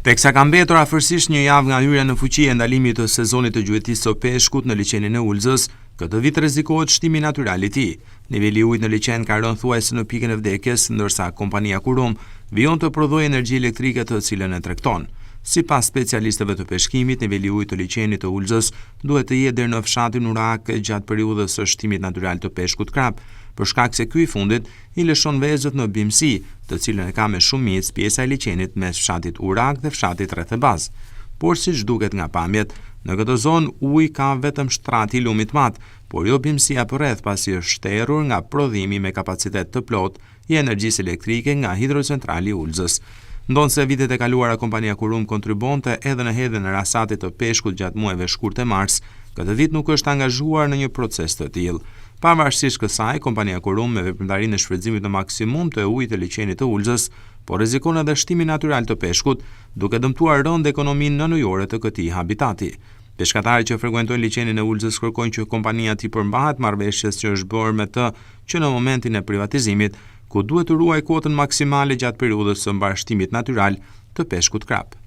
Teksa ka mbetur afërsisht një javë nga hyrja në fuqi e ndalimit të sezonit të gjuetisë së peshkut në liçenin e Ulzës, këtë vit rrezikohet shtimi natyral i tij. Niveli i ujit në liçen ka rënë thuajse në pikën e vdekjes, ndërsa kompania Kurum vijon të prodhojë energji elektrike të cilën e tregton. Sipas specialistëve të peshkimit, niveli i ujit të liçenit të Ulzës duhet të jetë deri në fshatin Urak gjatë periudhës së shtimit natyral të peshkut krap, për shkak se ky i fundit i lëshon vezët në bimësi, të cilën e ka me shumicë pjesa e liçenit mes fshatit Urak dhe fshatit rreth e bazë. Por siç duket nga pamjet, në këtë zonë uji ka vetëm shtrati i lumit mat, por jo bimësia përreth, pasi është shterur nga prodhimi me kapacitet të plot i energjisë elektrike nga hidrocentrali i Ulzës. Ndonse vitet e kaluara kompania Kurum kontribonte edhe në hedhjen e rasatit të peshkut gjatë muajve shkurt e mars, këtë vit nuk është angazhuar në një proces të tillë. Pavarësisht kësaj, kompania Kurum me veprimtarinë e shfrytëzimit të maksimum të ujit të liçenit të Ulzës, por rrezikon edhe shtimin natyral të peshkut, duke dëmtuar rënd ekonominë nënojore të këtij habitati. Peshkatarët që frekuentojnë liçenin e Ulzës kërkojnë që kompania të përmbahet marrëveshjes që është bërë me të që në momentin e privatizimit, ku duhet të ruaj kuotën maksimale gjatë periudhës së mbarshtimit natyral të peshkut krap.